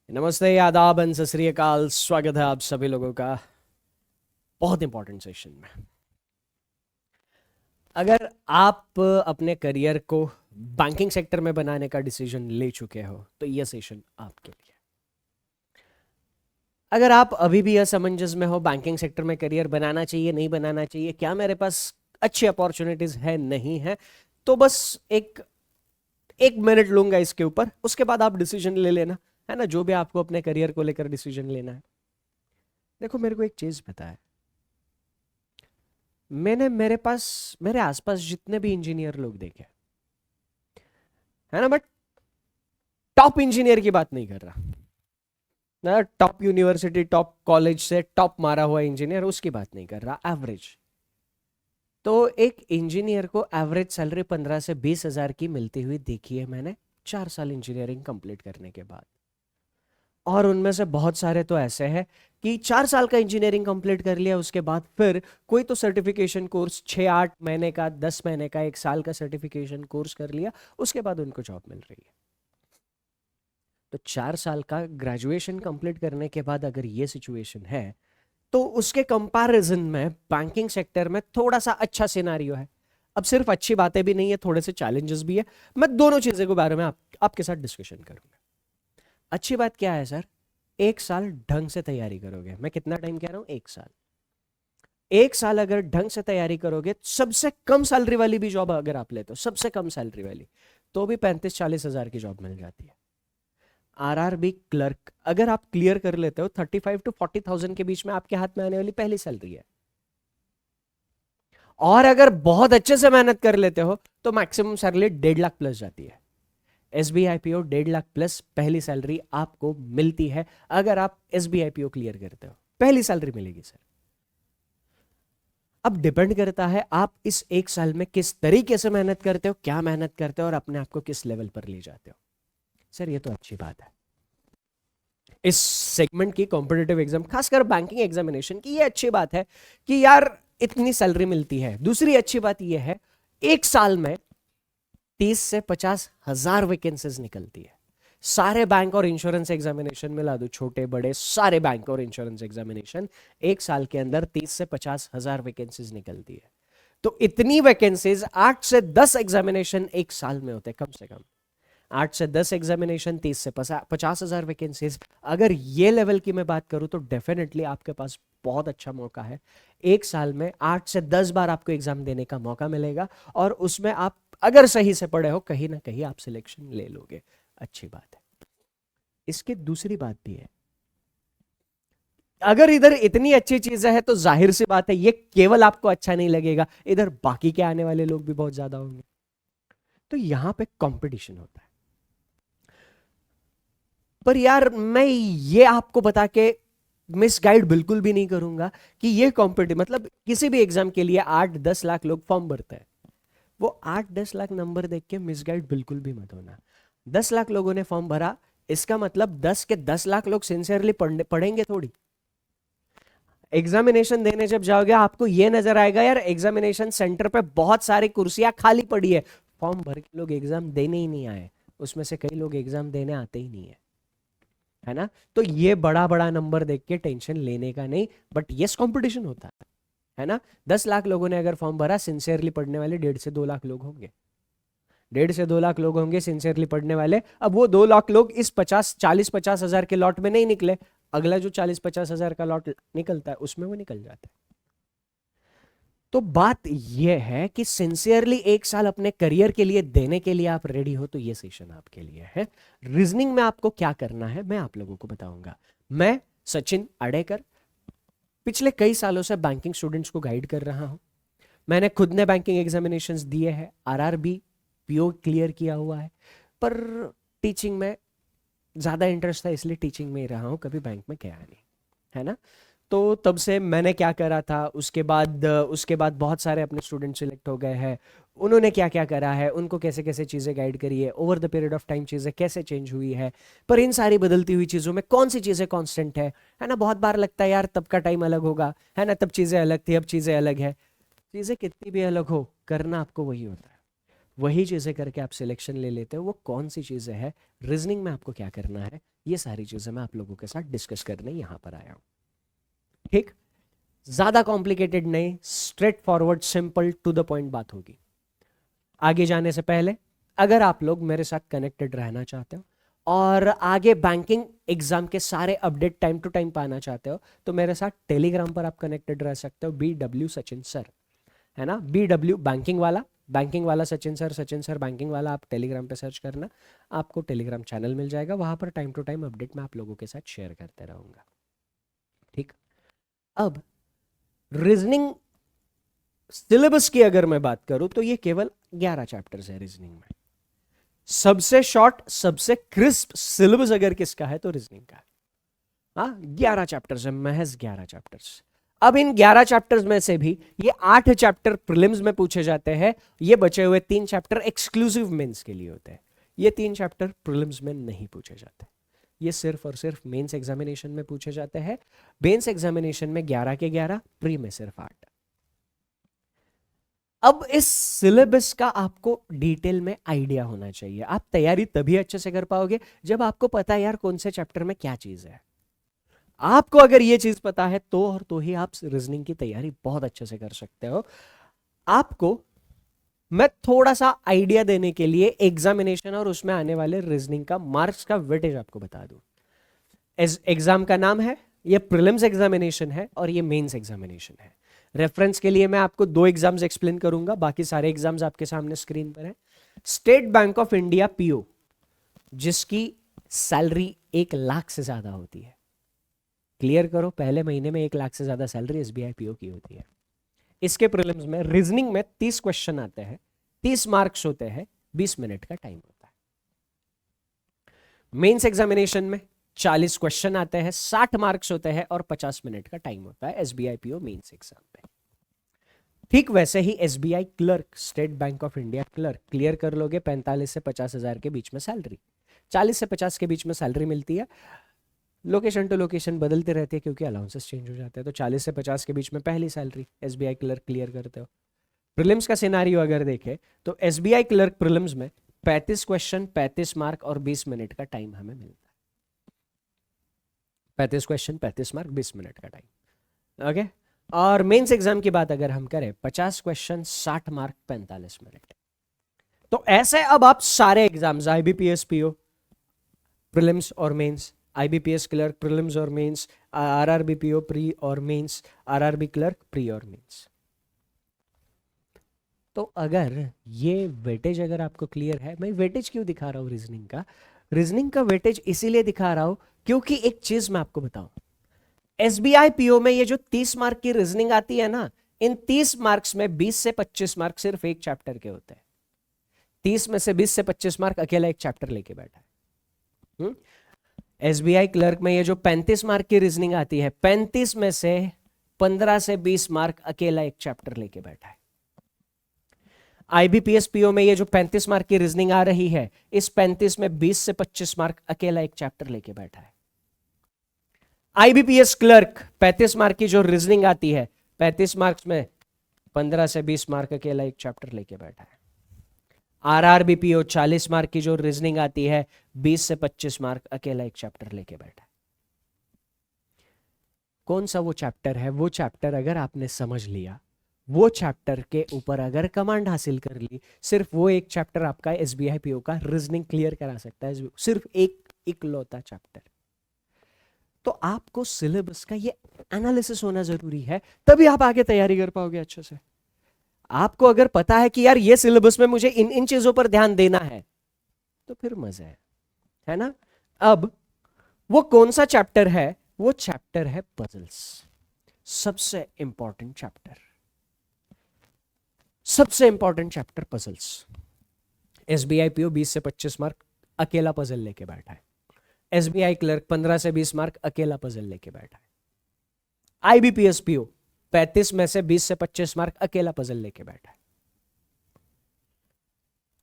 नमस्ते, आदाब एंड सत श्री अकाल। स्वागत है आप सभी लोगों का बहुत इंपॉर्टेंट सेशन में। अगर आप अपने करियर को बैंकिंग सेक्टर में बनाने का डिसीजन ले चुके हो तो यह सेशन आपके लिए। अगर आप अभी भी असमंजस में हो, बैंकिंग सेक्टर में करियर बनाना चाहिए नहीं बनाना चाहिए, क्या मेरे पास अच्छी अपॉर्चुनिटीज है नहीं है, तो बस एक एक मिनट लूंगा इसके ऊपर, उसके बाद आप डिसीजन ले लेना, है ना, जो भी आपको अपने करियर को लेकर डिसीजन लेना है। देखो, मेरे को एक चीज पता है, मेरे आसपास जितने भी इंजीनियर लोग देखे, है ना, बट टॉप इंजीनियर की बात नहीं कर रहा ना, टॉप यूनिवर्सिटी टॉप कॉलेज से टॉप मारा हुआ इंजीनियर, उसकी बात नहीं कर रहा, एवरेज। तो एक इंजीनियर को एवरेज सैलरी 15 से 20 हजार की मिलती हुई देखी है मैंने 4 साल इंजीनियरिंग कंप्लीट करने के बाद। और उनमें से बहुत सारे तो ऐसे हैं कि 4 साल का इंजीनियरिंग कंप्लीट कर लिया, उसके बाद फिर कोई तो सर्टिफिकेशन कोर्स 6-8 महीने का, 10 महीने का, 1 साल का सर्टिफिकेशन कोर्स कर लिया, उसके बाद उनको जॉब मिल रही है। तो 4 साल का ग्रेजुएशन कंप्लीट करने के बाद अगर ये सिचुएशन है, तो उसके कंपैरिजन में बैंकिंग सेक्टर में थोड़ा सा अच्छा सिनारियो है। अब सिर्फ अच्छी बातें भी नहीं है, थोड़े से चैलेंजेस भी है। मैं दोनों चीजों के बारे में आपके साथ डिस्कशन करूंगा। अच्छी बात क्या है सर? 1 साल ढंग से तैयारी करोगे। मैं कितना टाइम कह रहा हूं? 1 साल। 1 साल अगर ढंग से तैयारी करोगे, सबसे कम सैलरी वाली भी जॉब अगर आप लेते हो, सबसे कम सैलरी वाली, तो भी 35-40 हजार की जॉब मिल जाती है। आरआरबी क्लर्क अगर आप क्लियर कर लेते हो, 35 to 40 थाउजेंड के बीच में आपके हाथ में आने वाली पहली सैलरी है। और अगर बहुत अच्छे से मेहनत कर लेते हो तो मैक्सिमम सैलरी 1.5 लाख प्लस जाती है। एसबीआईपीओ 1.5 लाख प्लस पहली सैलरी आपको मिलती है। अगर आप एसबीआईपीओ क्लियर करते हो, पहली सैलरी मिलेगी सर। अब डिपेंड करता है आप इस 1 साल में किस तरीके से मेहनत करते हो, क्या मेहनत करते हो, और अपने आप को किस लेवल पर ले जाते हो। सर ये तो अच्छी बात है, इस सेगमेंट की कॉम्पिटेटिव एग्जाम, खासकर बैंकिंग एग्जामिनेशन की, ये अच्छी बात है कि यार इतनी सैलरी मिलती है। दूसरी अच्छी बात ये है, 1 साल में 30 से 50 हजार वैकेंसीज निकलती है। सारे बैंक और इंश्योरेंस एग्जामिनेशन मिला दो, छोटे बड़े सारे बैंक और इंश्योरेंस एग्जामिनेशन, 1 साल के अंदर 30 से 50 हजार वैकेंसीज निकलती है। तो इतनी वैकेंसीज, 8 से 10 एग्जामिनेशन 1 साल में होते हैं कम से कम। 8 से 10 एग्जामिनेशन, 30 से 50 हजार वैकेंसीज। अगर ये लेवल की मैं बात करूं तो डेफिनेटली आपके पास बहुत अच्छा मौका है। 1 साल में 8 से 10 बार आपको एग्जाम देने का मौका मिलेगा, और उसमें आप अगर सही से पढ़े हो, कहीं ना कहीं आप सिलेक्शन ले लोगे। अच्छी बात है। इसकी दूसरी बात भी है, अगर इधर इतनी अच्छी चीजें हैं तो जाहिर सी बात है ये केवल आपको अच्छा नहीं लगेगा, इधर बाकी के आने वाले लोग भी बहुत ज्यादा होंगे। तो यहां पे कंपटीशन होता है। पर यार मैं ये आपको बता के मिसगाइड बिल्कुल भी नहीं करूंगा कि ये कॉम्पिटिटिव, मतलब किसी भी एग्जाम के लिए 8-10 लाख लोग फॉर्म भरते हैं। वो 8-10 लाख नंबर देख के मिसगाइड बिल्कुल भी मत होना। 10 लाख लोगों ने फॉर्म भरा, इसका मतलब 10 के 10 लाख लोग सिंसियरली पढ़ेंगे थोड़ी। एग्जामिनेशन देने जब जाओगे आपको ये नजर आएगा, यार एग्जामिनेशन सेंटर पे बहुत सारी कुर्सियां खाली पड़ी है, फॉर्म भर के लोग एग्जाम देने ही नहीं आए, उसमें से कई लोग एग्जाम देने आते ही नहीं है ना। तो ये बड़ा बड़ा नंबर देख के टेंशन लेने का नहीं, बट यस कंपटीशन होता है ना। 10 लाख लोगों ने अगर फॉर्म भरा, सिंसियरली पढ़ने वाले 1.5 से 2 लाख लोग होंगे। 1.5 से 2 लाख लोग होंगे सिंसियरली पढ़ने वाले। अब वो 2 लाख लोग इस 40-50 हजार के लॉट में नहीं निकले, अगला जो 40-50 हजार का लॉट निकलता है उसमें वो निकल जाता है। तो बात यह है कि सिंसियरली 1 साल अपने करियर के लिए देने के लिए आप रेडी हो तो ये सेशन आपके लिए है। रीजनिंग में आपको क्या करना है मैं आप लोगों को बताऊंगा। मैं सचिन अडेकर पिछले कई सालों से बैंकिंग स्टूडेंट्स को गाइड कर रहा हूं। मैंने खुद ने बैंकिंग एग्जामिनेशंस दिए हैं, आरआरबी पीओ क्लियर किया हुआ है, पर टीचिंग में ज़्यादा इंटरेस्ट था, इसलिए टीचिंग में ही रहा हूँ, कभी बैंक में गया नहीं, है ना। तो तब से मैंने क्या करा था, उसके बाद बहुत सारे अपने स्टूडेंट सिलेक्ट हो गए हैं। उन्होंने क्या क्या करा है, उनको कैसे कैसे चीज़ें गाइड करी है, over the period of time चीज़ें कैसे चेंज हुई है। पर इन सारी बदलती हुई चीज़ों में कौन सी चीज़ें कांस्टेंट है ना। बहुत बार लगता है यार तब का टाइम अलग होगा, है ना, तब चीज़ें अलग थी, अब चीज़ें अलग है। चीज़ें कितनी भी अलग हो, करना आपको वही होता है। वही चीज़ें करके आप सिलेक्शन ले लेते हो, वो कौन सी चीज़ें हैं। रीजनिंग में आपको क्या करना है, ये सारी चीजें मैं आप लोगों के साथ डिस्कस करने यहां पर आया हूं। ठीक, ज्यादा कॉम्प्लिकेटेड नहीं, straight forward simple to the point बात होगी। आगे जाने से पहले अगर आप लोग मेरे साथ कनेक्टेड रहना चाहते हो और आगे बैंकिंग एग्जाम के सारे अपडेट टाइम टू टाइम पाना चाहते हो तो मेरे साथ टेलीग्राम पर आप कनेक्टेड रह सकते हो, BW सचिन सर, है ना, BW बैंकिंग वाला सचिन सर बैंकिंग वाला, आप टेलीग्राम पे सर्च करना, आपको टेलीग्राम चैनल मिल जाएगा, वहां पर टाइम टू टाइम अपडेट मैं आप लोगों के साथ शेयर करते रहूंगा। ठीक, अब रीजनिंग सिलेबस की अगर मैं बात करूं तो ये केवल 11 चैप्टर्स है रीजनिंग में। सबसे शॉर्ट सबसे क्रिस्प सिलेबस अगर किसका है तो रीजनिंग का है। हाँ, 11 चैप्टर्स है, महज 11 चैप्टर्स। अब इन 11 चैप्टर्स में से भी ये 8 चैप्टर प्रीलिम्स में पूछे जाते हैं, ये बचे हुए 3 चैप्टर एक्सक्लूसिव मेंस के लिए होते हैं। ये 3 चैप्टर प्रीलिम्स में नहीं पूछे जाते, ये सिर्फ और सिर्फ मेंस एग्जामिनेशन में पूछे जाते हैं। मेंस एग्जामिनेशन में 11 के 11, प्री में सिर्फ 8। अब इस सिलेबस का आपको डिटेल में आइडिया होना चाहिए। आप तैयारी तभी अच्छे से कर पाओगे जब आपको पता है यार कौन से चैप्टर में क्या चीज है। आपको अगर ये चीज पता है तो और तो ही आप रीजनिंग की तैयारी बहुत अच्छे से कर सकते हो। आपको मैं थोड़ा सा आइडिया देने के लिए एग्जामिनेशन और उसमें आने वाले रीजनिंग का मार्क्स का वेटेज आपको बता दूं। एग्जाम का नाम है, ये प्रीलिम्स एग्जामिनेशन है और ये मेंस एग्जामिनेशन है। रेफरेंस के लिए मैं आपको 2 एग्जाम्स एक्सप्लेन करूंगा, बाकी सारे एग्जाम्स आपके सामने स्क्रीन पर है। State bank of India PO, जिसकी सैलरी 1 लाख से ज्यादा होती है, क्लियर करो, पहले महीने में 1 लाख से ज्यादा सैलरी एसबीआई पीओ की होती है। इसके प्रीलिम्स में रीजनिंग में 30 क्वेश्चन आते हैं, 30 मार्क्स होते हैं, 20 मिनट का टाइम होता है। मेंस एग्जामिनेशन में 40 क्वेश्चन आते हैं, 60 मार्क्स होते हैं और 50 मिनट का टाइम होता है एसबीआई पीओ मेंस एग्जाम में। ठीक वैसे ही SBI clerk, state bank of India clerk, clear कर लोगे 45 से 50 हजार के बीच में सैलरी, 40 से 50 के बीच में सैलरी मिलती है। लोकेशन टू लोकेशन बदलते रहती है क्योंकि अलाउंसेस चेंज हो जाते हैं। तो 40 से 50 के बीच में पहली सैलरी एसबीआई क्लर्क क्लियर करते हो। प्रीलिम्स का सिनारियो अगर देखें तो एसबीआई क्लर्क प्रीलिम्स में 35 क्वेश्चन, 35 मार्क और 20 मिनट का टाइम हमें मिलता है। 35 क्वेश्चन, 35 मार्क, 20 मिनट का टाइम। ओके, और मेंस एग्जाम की बात अगर हम करें 50 क्वेश्चन, 60 मार्क, 45 मिनट। तो ऐसे अब आप सारे एग्जाम्स, आईबीपीएस पीओ प्रीलिम्स और मेंस, आईबीपीएस क्लर्क प्रीलिम्स और मेंस, आरआरबी पीओ प्री और मेंस, आरआरबी क्लर्क प्री और मेंस। तो अगर ये वेटेज अगर आपको क्लियर है, मैं वेटेज क्यों दिखा रहा हूं रीजनिंग का? रीजनिंग का वेटेज इसीलिए दिखा रहा हूं क्योंकि एक चीज मैं आपको बताऊं, एसबीआई पीओ में ये जो 30 मार्क की रीजनिंग आती है ना, इन 30 मार्क्स में 20 से 25 मार्क सिर्फ एक चैप्टर के होते हैं। 30 में से 20 से 25 मार्क अकेला एक चैप्टर लेके बैठा है। एसबीआई क्लर्क में ये जो 35 मार्क की रीजनिंग आती है, 35 में से 15 से 20 मार्क अकेला एक चैप्टर लेके बैठा है। आईबीपीएस पीओ में ये जो 35 मार्क की रीजनिंग आ रही है, इस 35 में 20 से 25 मार्क अकेला एक चैप्टर लेके बैठा है। आईबीपीएस क्लर्क 35 मार्क की जो रीजनिंग आती है, 35 मार्क्स में 15 से 20 मार्क अकेला एक चैप्टर लेके बैठा है। आरआरबी पीओ 40 मार्क की जो रीजनिंग आती है, 20 से 25 मार्क अकेला एक चैप्टर लेके बैठा है। कौन सा वो चैप्टर है? वो चैप्टर अगर आपने समझ लिया, वो चैप्टर के ऊपर अगर कमांड हासिल कर ली, सिर्फ वो एक चैप्टर आपका एसबीआई पीओ का रीजनिंग क्लियर करा सकता है, सिर्फ एक इकलौता चैप्टर। तो आपको सिलेबस का ये एनालिसिस होना जरूरी है, तभी आप आगे तैयारी कर पाओगे अच्छे से। आपको अगर पता है कि यार ये सिलेबस में मुझे इन इन चीजों पर ध्यान देना है, तो फिर मजा है ना। अब वो कौन सा चैप्टर है? वो चैप्टर है पजल्स, सबसे इंपॉर्टेंट चैप्टर, सबसे important chapter puzzles. SBI PO 20 से 25 मार्क अकेला पजल लेके बैठा है। एसबीआई क्लर्क 15 से 20 मार्क अकेला पजल लेके बैठा है। आईबीपीएस पीओ 35 में से 20 से 25 मार्क अकेला पजल लेके बैठा है।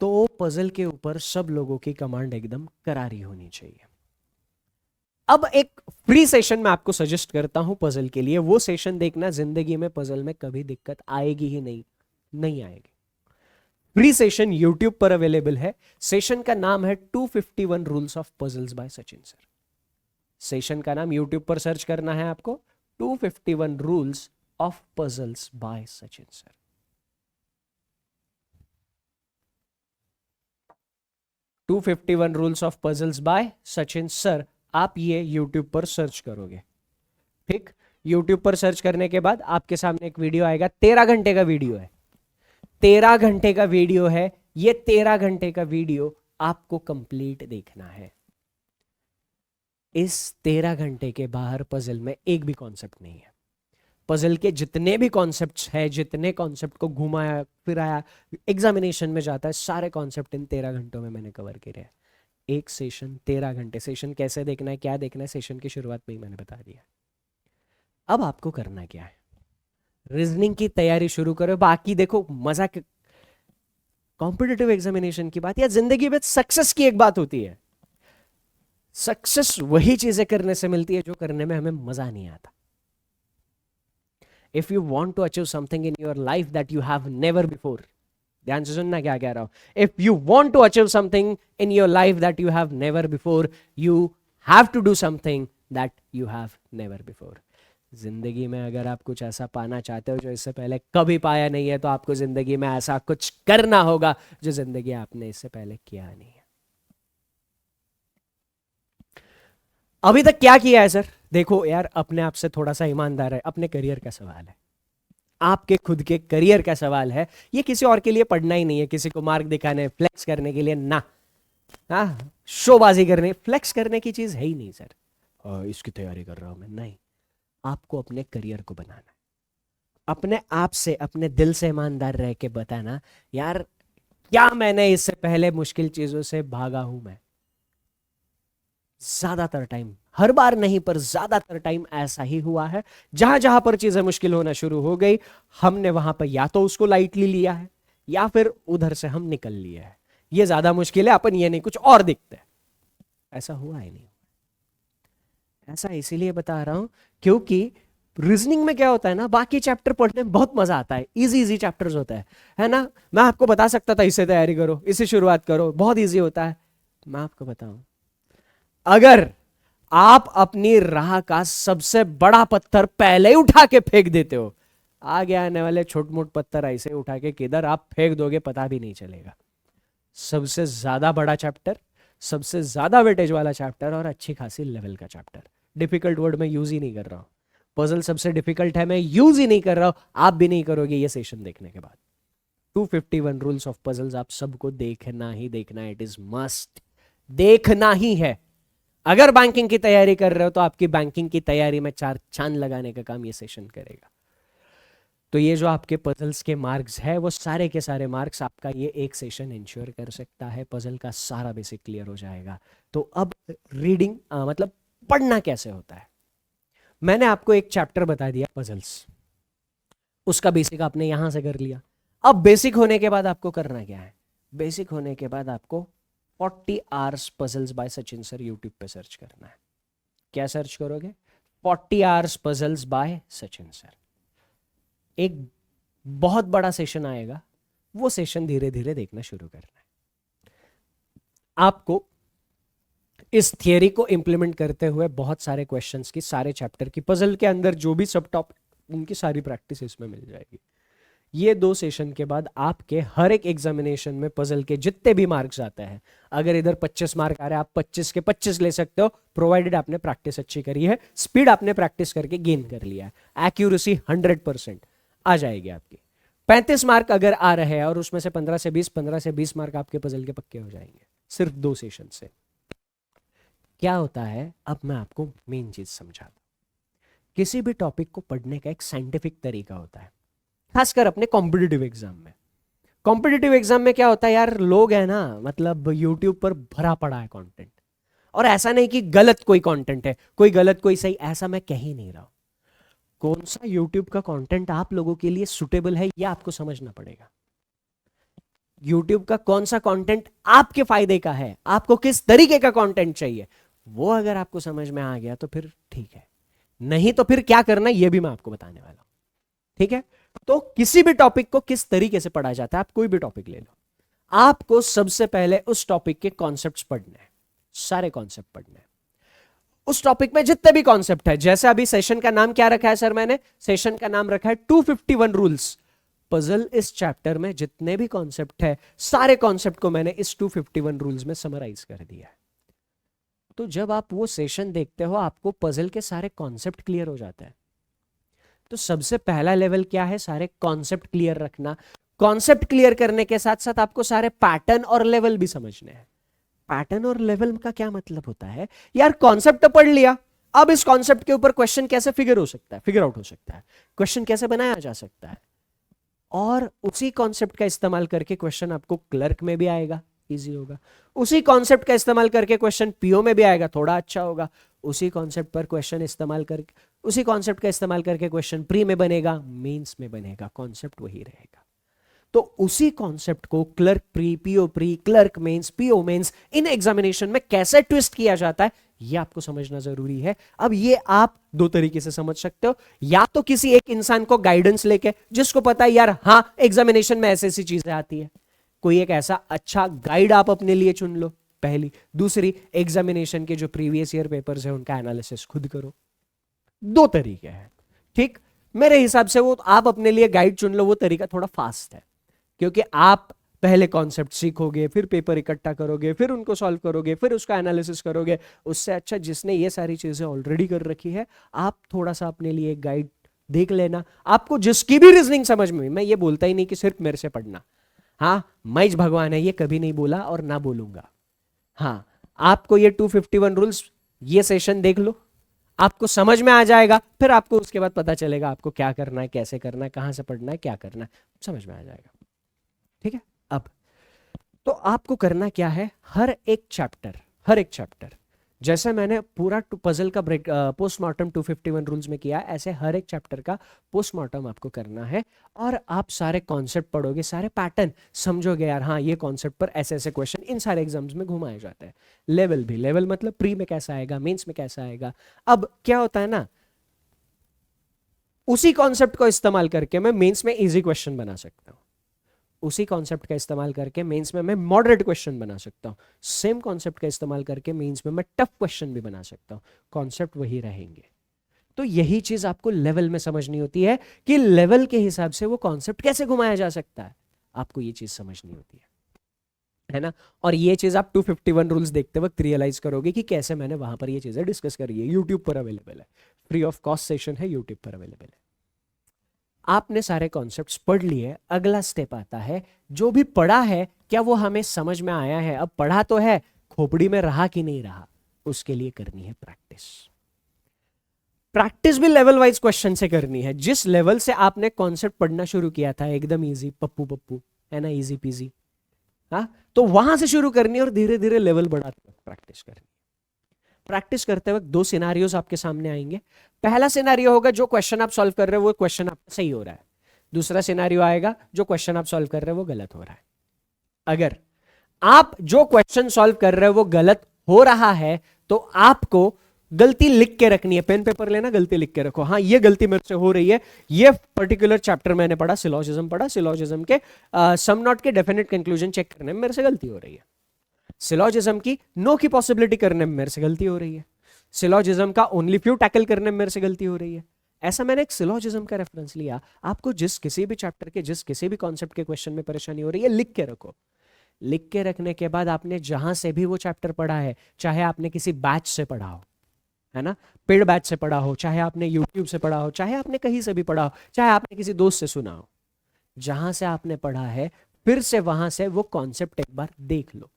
तो पजल के ऊपर सब लोगों की कमांड एकदम करारी होनी चाहिए। अब एक फ्री सेशन मैं आपको सजेस्ट करता हूं पजल के लिए, वो सेशन देखना, जिंदगी में पजल में कभी दिक्कत आएगी ही नहीं आएगी। फ्री सेशन यूट्यूब पर अवेलेबल है। सेशन का नाम है 251 rules of puzzles by Sachin sir. Session का नाम यूट्यूब पर सर्च करना है आपको, 251 rules of puzzles by Sachin sir. 251 rules of puzzles by Sachin sir, आप ये यूट्यूब पर सर्च करोगे। ठीक, यूट्यूब पर सर्च करने के बाद आपके सामने एक वीडियो आएगा, 13 घंटे का वीडियो है, 13 घंटे का वीडियो है। ये 13 घंटे का वीडियो आपको कंप्लीट देखना है। इस 13 घंटे के बाहर पजल में एक भी कॉन्सेप्ट नहीं है। पजल के जितने भी कॉन्सेप्ट्स हैं, जितने कॉन्सेप्ट को घुमाया फिराया एग्जामिनेशन में जाता है, सारे कॉन्सेप्ट इन 13 घंटों में मैंने कवर करे हैं। एक सेशन 13 घंटे। सेशन कैसे देखना है, क्या देखना है, सेशन की शुरुआत में ही मैंने बता दिया। अब आपको करना क्या है, रीजनिंग की तैयारी शुरू करो। बाकी देखो, मजा कॉम्पिटिटिव एग्जामिनेशन की बात या जिंदगी में सक्सेस की एक बात होती है। सक्सेस वही चीजें करने से मिलती है जो करने में हमें मजा नहीं आता। If you want to achieve something in your life that you have never before, ध्यान से सुनना क्या कह रहा हूं। If you want to achieve something in your life that you have never before, you have to do something that you have never before. जिंदगी में अगर आप कुछ ऐसा पाना चाहते हो जो इससे पहले कभी पाया नहीं है, तो आपको जिंदगी में ऐसा कुछ करना होगा जो जिंदगी आपने इससे पहले किया नहीं है। अभी तक क्या किया है सर? देखो यार, अपने आप से थोड़ा सा ईमानदार है। अपने करियर का सवाल है, आपके खुद के करियर का सवाल है। ये किसी और के लिए पढ़ना ही नहीं है, किसी को मार्क दिखाने, फ्लेक्स करने के लिए ना, हाँ, शोबाजी करने, फ्लेक्स करने की चीज है ही नहीं सर। इसकी तैयारी कर रहा हूं मैं, नहीं। आपको अपने करियर को बनाना है। अपने आप से, अपने दिल से ईमानदार रह के बताना, यार क्या मैंने इससे पहले मुश्किल चीजों से भागा हूं मैं। ज्यादातर टाइम, हर बार नहीं पर ज्यादातर टाइम ऐसा ही हुआ है। जहां जहां पर चीजें मुश्किल होना शुरू हो गई, हमने वहां पर या तो उसको लाइटली लिया है या फिर उधर से हम निकल लिए है। ये ज्यादा मुश्किल है, अपन ये नहीं कुछ और दिखते हैं। ऐसा हुआ ही नहीं। ऐसा इसीलिए बता रहा हूं क्योंकि रीजनिंग में क्या होता है ना, बाकी चैप्टर पढ़ने में बहुत मजा आता है, इजी इजी चैप्टर्स होता है ना। मैं आपको बता सकता था इससे तैयारी करो, इससे शुरुआत करो, बहुत इजी होता है। मैं आपको बताऊं, अगर आप अपनी राह का सबसे बड़ा पत्थर पहले ही उठा के फेंक देते हो, आगे आने वाले छोट मोट पत्थर ऐसे उठा के किधर आप फेंक दोगे पता भी नहीं चलेगा। सबसे ज्यादा बड़ा चैप्टर, सबसे ज्यादा वेटेज वाला चैप्टर और अच्छी खासी लेवल का चैप्टर। डिफिकल्ट वर्ड में यूज ही नहीं कर रहा हूं। पजल सबसे डिफिकल्ट है, मैं यूज ही नहीं कर रहा हूं। आप भी नहीं करोगे ये सेशन देखने के बाद। 251 रूल्स ऑफ पजल्स आप सबको देखना ही देखना है। इट इज मस्ट, देखना ही है। अगर बैंकिंग की तैयारी कर रहे हो तो आपकी बैंकिंग की तैयारी में 4 चांद लगाने का काम ये सेशन करेगा। तो ये जो आपके पजल्स के मार्क्स है, वो सारे के सारे मार्क्स आपका ये एक सेशन इंश्योर कर सकता है। पजल का सारा बेसिक क्लियर हो जाएगा। तो अब रीडिंग मतलब पढ़ना कैसे होता है, मैंने आपको एक चैप्टर बता दिया पजल्स, उसका बेसिक आपने यहां से कर लिया। अब बेसिक होने के बाद आपको करना क्या है? बेसिक होने के बाद आपको 40 hours puzzles by Sachin sir YouTube पे सर्च करना है। क्या सर्च करोगे? 40 hours puzzles by Sachin sir. एक बहुत बड़ा सेशन आएगा, वो सेशन धीरे धीरे देखना शुरू करना है। आपको इस थियरी को इंप्लीमेंट करते हुए बहुत सारे क्वेश्चंस की, सारे चैप्टर की, पजल के अंदर जो भी सब टॉपिक, उनकी सारी प्रैक्टिस इसमें मिल जाएगी। ये 2 सेशन के बाद आपके हर एक एग्जामिनेशन में पजल के जितने भी मार्क्स आते हैं, अगर इधर 25 मार्क आ रहे हैं, आप 25 के 25 ले सकते हो, प्रोवाइडेड आपने प्रैक्टिस अच्छी करी है, स्पीड आपने प्रैक्टिस करके गेन कर लिया है। एक्यूरेसी 100% आ जाएगी आपकी। 35 मार्क अगर आ रहे हैं और उसमें से 15 से 20 मार्क आपके पजल के पक्के हो जाएंगे, सिर्फ 2 सेशन से। क्या होता है, अब मैं आपको मेन चीज समझाता हूं। किसी भी टॉपिक को पढ़ने का एक साइंटिफिक तरीका होता है, खासकर अपने कॉम्पिटिटिव एग्जाम में। कॉम्पिटिटिव एग्जाम में क्या होता है यार, लोग है ना, मतलब यूट्यूब पर भरा पड़ा है कंटेंट। और ऐसा नहीं कि गलत कोई कंटेंट है, कोई गलत कोई सही, ऐसा मैं कह ही नहीं रहा हूं। कौन सा यूट्यूब का कंटेंट आप लोगों के लिए सुटेबल है, यह आपको समझना पड़ेगा। यूट्यूब का कौन सा कंटेंट आपके फायदे का है, आपको किस तरीके का कंटेंट चाहिए, वो अगर आपको समझ में आ गया तो फिर ठीक है, नहीं तो फिर क्या करना है ये भी मैं आपको बताने वाला हूं। ठीक है, तो किसी भी टॉपिक को किस तरीके से पढ़ा जाता है, आप कोई भी टॉपिक ले लो, आपको सबसे पहले उस टॉपिक के कॉन्सेप्ट्स पढ़ने हैं, सारे कॉन्सेप्ट पढ़ने हैं। उस टॉपिक में जितने भी कॉन्सेप्ट है, जैसे अभी सेशन का नाम क्या रखा है सर, मैंने सेशन का नाम रखा है 251 रूल्स। पजल इस चैप्टर में जितने भी कॉन्सेप्ट है, सारे कॉन्सेप्ट को मैंने इस 251 रूल्स में समराइज कर दिया है। तो जब आप वो सेशन देखते हो, आपको पजल के सारे कॉन्सेप्ट क्लियर हो जाता है। तो सबसे पहला लेवल क्या है, सारे कॉन्सेप्ट क्लियर रखना। कॉन्सेप्ट क्लियर करने के साथ साथ आपको सारे पैटर्न और लेवल भी समझने हैं। पैटर्न और लेवल का क्या मतलब होता है, यार कॉन्सेप्ट तो पढ़ लिया, अब इस कॉन्सेप्ट के ऊपर क्वेश्चन कैसे फिगर आउट हो सकता है, क्वेश्चन कैसे बनाया जा सकता है, और उसी कॉन्सेप्ट का इस्तेमाल करके क्वेश्चन आपको क्लर्क में भी आएगा, इजी होगा। उसी कॉन्सेप्ट का इस्तेमाल करके क्वेश्चन पीओ में भी आएगा, थोड़ा अच्छा होगा। उसी कॉन्सेप्ट पर क्वेश्चन इस्तेमाल करके, उसी कॉन्सेप्ट का इस्तेमाल करके क्वेश्चन प्री में बनेगा, मेंस में बनेगा, कॉन्सेप्ट वही रहेगा। तो उसी कॉन्सेप्ट को clerk pre, PO pre, clerk mains, PO mains, इन एग्जामिनेशन में कैसे ट्विस्ट किया जाता है, यह आपको समझना जरूरी है। अब ये आप दो तरीके से समझ सकते हो, या तो किसी एक इंसान को गाइडेंस लेके, जिसको पता है यार हाँ एग्जामिनेशन में ऐसी ऐसी चीजें आती है, कोई एक ऐसा अच्छा गाइड आप अपने लिए चुन लो, पहली। दूसरी, एग्जामिनेशन के जो प्रीवियस ईयर पेपर्स है उनका एनालिसिस खुद करो। दो तरीके हैं, ठीक। मेरे हिसाब से वो आप अपने लिए गाइड चुन लो, वो तरीका थोड़ा फास्ट है, क्योंकि आप पहले कॉन्सेप्ट सीखोगे, फिर पेपर इकट्ठा करोगे, फिर उनको सॉल्व करोगे, फिर उसका एनालिसिस करोगे। उससे अच्छा जिसने ये सारी चीजें ऑलरेडी कर रखी है, आप थोड़ा सा अपने लिए गाइड देख लेना। आपको जिसकी भी रीजनिंग समझ में, मैं ये बोलता ही नहीं कि सिर्फ मेरे से पढ़ना, हाँ मैच भगवान है, ये कभी नहीं बोला और ना बोलूंगा। हाँ, आपको ये 251 रूल्स, ये सेशन देख लो, आपको समझ में आ जाएगा, फिर आपको उसके बाद पता चलेगा आपको क्या करना है, कैसे करना है, कहां से पढ़ना है, क्या करना है, समझ में आ जाएगा। ठीक है। अब तो आपको करना क्या है, हर एक चैप्टर जैसे मैंने पूरा पजल का ब्रेक पोस्टमार्टम 251 रूल्स में किया, ऐसे हर एक चैप्टर का पोस्टमार्टम आपको करना है। और आप सारे कॉन्सेप्ट पढ़ोगे, सारे पैटर्न समझोगे, यार हाँ ये कॉन्सेप्ट पर ऐसे ऐसे क्वेश्चन इन सारे एग्जाम्स में घुमाए जाते हैं। लेवल भी, लेवल मतलब प्री में कैसा आएगा, मेंस में कैसा आएगा। अब क्या होता है ना, उसी कॉन्सेप्ट को इस्तेमाल करके मैं मेंस में इजी क्वेश्चन बना सकता हूं, उसी कॉन्सेप्ट का इस्तेमाल करके मेंस में मैं मॉडरेट क्वेश्चन बना सकता हूं, सेम कॉन्सेप्ट का इस्तेमाल करके मेंस में मैं टफ क्वेश्चन भी बना सकता हूं, कॉन्सेप्ट वही रहेंगे। तो यही चीज आपको लेवल में समझनी होती है कि लेवल के हिसाब से वो कॉन्सेप्ट कैसे घुमाया जा सकता है, आपको ये चीज समझनी होती है ना। और ये चीज आप 251 रूल्स देखते वक्त रियलाइज करोगे कि कैसे मैंने वहां पर ये चीजें डिस्कस करी है। यूट्यूब पर अवेलेबल है, फ्री ऑफ कॉस्ट सेशन है, यूट्यूब पर अवेलेबल है। आपने सारे कॉन्सेप्ट्स पढ़ लिए, अगला स्टेप आता है, जो भी पढ़ा है क्या वो हमें समझ में आया है। अब पढ़ा तो है, खोपड़ी में रहा कि नहीं रहा, उसके लिए करनी है प्रैक्टिस। प्रैक्टिस भी लेवल वाइज क्वेश्चन से करनी है। जिस लेवल से आपने कॉन्सेप्ट पढ़ना शुरू किया था, एकदम इजी, पप्पू पप्पू है ना, इजी पीजी, हाँ, तो वहां से शुरू करनी है और धीरे धीरे लेवल बढ़ाते वक्त प्रैक्टिस करनी। प्रैक्टिस करते वक्त दो सिनारियोज आपके सामने आएंगे। पहला सिनारियो होगा जो क्वेश्चन आप सॉल्व कर रहे हो वो क्वेश्चन आपका सही हो रहा है। दूसरा सिनारियो आएगा जो क्वेश्चन आप सॉल्व कर रहे हो वो गलत हो रहा है। अगर आप जो क्वेश्चन सॉल्व कर रहे हो वो गलत हो रहा है तो आपको गलती लिख के रखनी है। पेन पेपर लेना, गलती लिख के रखो, हाँ ये गलती मेरे से हो रही है, ये पर्टिकुलर चैप्टर मैंने पढ़ा, सिलोजिज्म पढ़ा, सिलोजिज्म के सम नॉट के डेफिनेट कंक्लूजन चेक करने में मेरे से गलती हो रही है, सिलोजिज्म की नो की पॉसिबिलिटी करने में मेरे से गलती हो रही है, सिलोजिज्म का ओनली फ्यू टैकल करने में मेरे से गलती हो रही है। ऐसा मैंने एक सिलोजिज्म का रेफरेंस लिया। आपको जिस किसी भी चैप्टर के, जिस किसी भी कॉन्सेप्ट के क्वेश्चन में परेशानी हो रही है, लिख के रखो। लिख के रखने के बाद आपने जहां से भी वो चैप्टर पढ़ा है, चाहे आपने किसी बैच से पढ़ा हो, है ना, पेड बैच से पढ़ा हो, चाहे आपने यूट्यूब से पढ़ा हो, चाहे आपने कहीं से भी पढ़ा हो, चाहे आपने किसी दोस्त से सुना हो, जहां से आपने पढ़ा है फिर से वहां से वो कॉन्सेप्ट एक बार देख लो।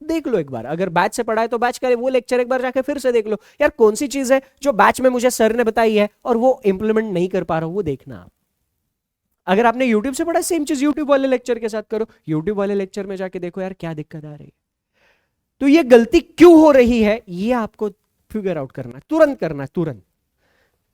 देख लो एक बार, अगर बैच से पढ़ा है तो बैच का वो लेक्चर एक बार जाके फिर से देख लो, यार कौन सी चीज है जो बैच में मुझे सर ने बताई है और वो इंप्लीमेंट नहीं कर पा रहा हूं, वो देखना। अगर आपने यूट्यूब से पढ़ा, सेम चीज यूट्यूब वाले लेक्चर के साथ करो, यूट्यूब वाले लेक्चर में जाके देखो यार क्या दिक्कत आ रही है, तो ये गलती क्यों हो रही है, ये आपको फिगर आउट करना है, तुरंत करना है, तुरंत।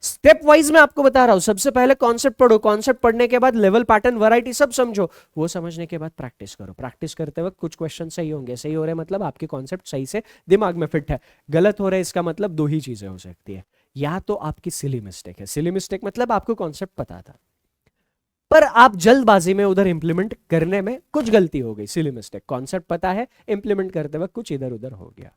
स्टेप वाइज मैं आपको बता रहा हूं। सबसे पहले कॉन्सेप्ट पढ़ो, कॉन्सेप्ट पढ़ने के बाद लेवल, पैटर्न, वैरायटी सब समझो, वो समझने के बाद प्रैक्टिस करो। प्रैक्टिस करते वक्त कुछ क्वेश्चन सही होंगे, सही हो रहे मतलब आपके कॉन्सेप्ट सही से दिमाग में फिट है, गलत हो रहे इसका मतलब दो ही चीजें हो सकती है, या तो आपकी सिली मिस्टेक है, सिली मिस्टेक मतलब आपको कॉन्सेप्ट पता था पर आप जल्दबाजी में उधर इंप्लीमेंट करने में कुछ गलती हो गई, सिली मिस्टेक। कॉन्सेप्ट पता है, इंप्लीमेंट करते वक्त कुछ इधर उधर हो गया।